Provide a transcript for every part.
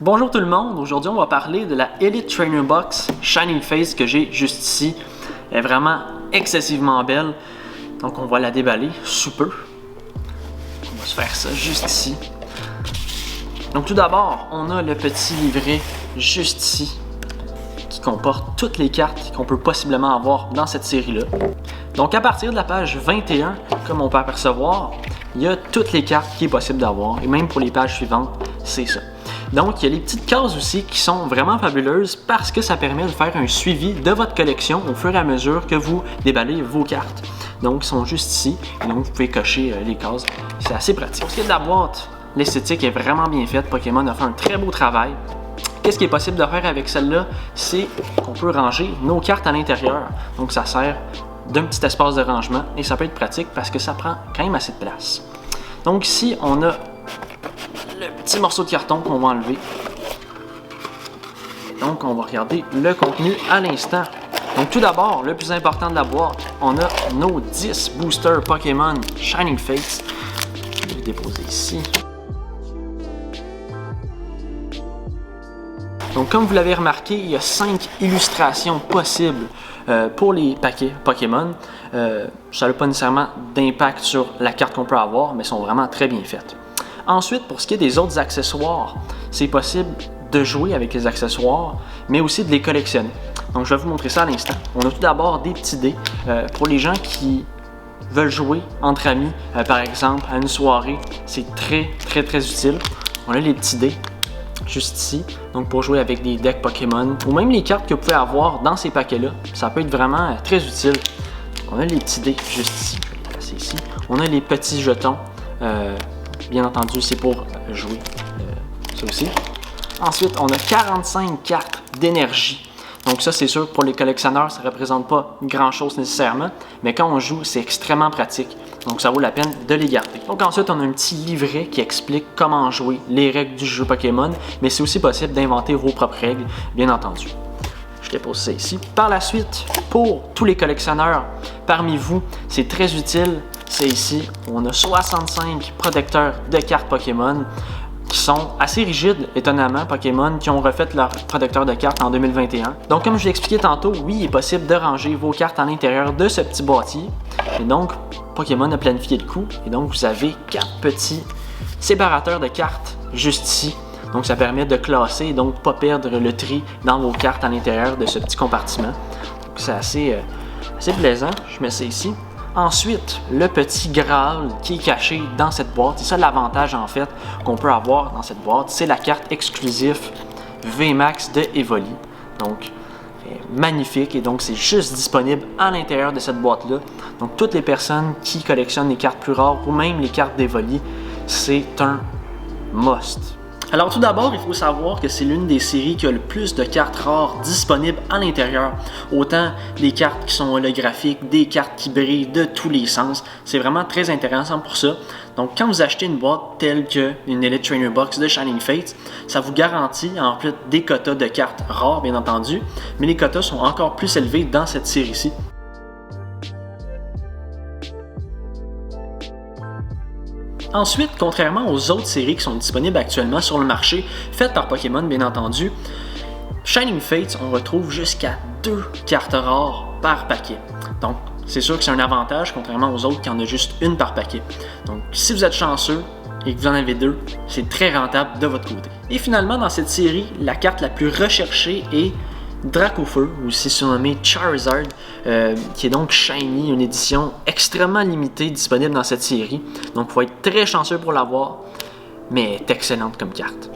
Bonjour tout le monde, aujourd'hui on va parler de la Elite Trainer Box Shining Face que j'ai juste ici. Elle est vraiment excessivement belle, donc on va la déballer sous peu. On va se faire ça juste ici. Donc tout d'abord, on a le petit livret juste ici qui comporte toutes les cartes qu'on peut possiblement avoir dans cette série-là. Donc à partir de la page 21, comme on peut apercevoir, il y a toutes les cartes qui est possible d'avoir, et même pour les pages suivantes, c'est ça. Donc, il y a les petites cases aussi qui sont vraiment fabuleuses parce que ça permet de faire un suivi de votre collection au fur et à mesure que vous déballez vos cartes. Donc, ils sont juste ici et donc vous pouvez cocher les cases. C'est assez pratique. Pour ce qui est de la boîte, l'esthétique est vraiment bien faite. Pokémon a fait un très beau travail. Qu'est-ce qui est possible de faire avec celle-là? C'est qu'on peut ranger nos cartes à l'intérieur. Donc, ça sert d'un petit espace de rangement et ça peut être pratique parce que ça prend quand même assez de place. Donc, ici, on a le petit morceau de carton qu'on va enlever. Donc, on va regarder le contenu à l'instant. Donc, tout d'abord, le plus important de la boîte, on a nos 10 boosters Pokémon Shining Face. Je vais les déposer ici. Donc, comme vous l'avez remarqué, il y a 5 illustrations possibles pour les paquets Pokémon. Ça n'a pas nécessairement d'impact sur la carte qu'on peut avoir, mais sont vraiment très bien faites. Ensuite, pour ce qui est des autres accessoires, c'est possible de jouer avec les accessoires, mais aussi de les collectionner. Donc, je vais vous montrer ça à l'instant. On a tout d'abord des petits dés pour les gens qui veulent jouer entre amis, par exemple, à une soirée. C'est très utile. On a les petits dés juste ici, donc pour jouer avec des decks Pokémon, ou même les cartes que vous pouvez avoir dans ces paquets-là. Ça peut être vraiment très utile. On a les petits dés juste ici. Je vais les placer ici. On a les petits jetons. Bien entendu, c'est pour jouer ça aussi. Ensuite, on a 45 cartes d'énergie. Donc ça, c'est sûr que pour les collectionneurs, ça ne représente pas grand-chose nécessairement, mais quand on joue, c'est extrêmement pratique. Donc ça vaut la peine de les garder. Donc ensuite, on a un petit livret qui explique comment jouer, les règles du jeu Pokémon, mais c'est aussi possible d'inventer vos propres règles, bien entendu. Je dépose ça ici. Par la suite, pour tous les collectionneurs parmi vous, c'est très utile. C'est ici, on a 65 protecteurs de cartes Pokémon qui sont assez rigides, étonnamment, Pokémon, qui ont refait leur protecteur de cartes en 2021. Donc, comme je l'ai expliqué tantôt, oui, il est possible de ranger vos cartes à l'intérieur de ce petit boîtier. Et donc, Pokémon a planifié le coup. Et donc, vous avez 4 petits séparateurs de cartes juste ici. Donc, ça permet de classer et donc pas perdre le tri dans vos cartes à l'intérieur de ce petit compartiment. Donc, c'est assez plaisant. Je mets ça ici. Ensuite, le petit Graal qui est caché dans cette boîte. C'est ça l'avantage en fait qu'on peut avoir dans cette boîte. C'est la carte exclusive VMAX de Evoli. Donc, magnifique et donc c'est juste disponible à l'intérieur de cette boîte-là. Donc, toutes les personnes qui collectionnent les cartes plus rares ou même les cartes d'Evoli, c'est un must. Alors tout d'abord, il faut savoir que c'est l'une des séries qui a le plus de cartes rares disponibles à l'intérieur. Autant des cartes qui sont holographiques, des cartes qui brillent de tous les sens. C'est vraiment très intéressant pour ça. Donc quand vous achetez une boîte telle qu'une Elite Trainer Box de Shining Fates, ça vous garantit en plus des quotas de cartes rares bien entendu, mais les quotas sont encore plus élevés dans cette série-ci. Ensuite, contrairement aux autres séries qui sont disponibles actuellement sur le marché, faites par Pokémon bien entendu, Shining Fates, on retrouve jusqu'à 2 cartes rares par paquet. Donc, c'est sûr que c'est un avantage, contrairement aux autres qui en ont juste une par paquet. Donc, si vous êtes chanceux et que vous en avez 2, c'est très rentable de votre côté. Et finalement, dans cette série, la carte la plus recherchée est Dracofeu, aussi surnommé Charizard, qui est donc Shiny, une édition extrêmement limitée disponible dans cette série. Donc, il faut être très chanceux pour l'avoir, mais elle est excellente comme carte.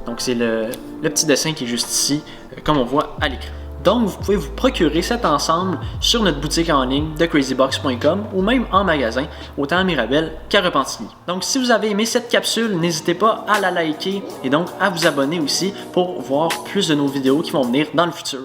Donc, c'est le petit dessin qui est juste ici, comme on voit à l'écran. Donc, vous pouvez vous procurer cet ensemble sur notre boutique en ligne de crazybox.com ou même en magasin, autant à Mirabel qu'à Repentigny. Donc, si vous avez aimé cette capsule, n'hésitez pas à la liker et donc à vous abonner aussi pour voir plus de nos vidéos qui vont venir dans le futur.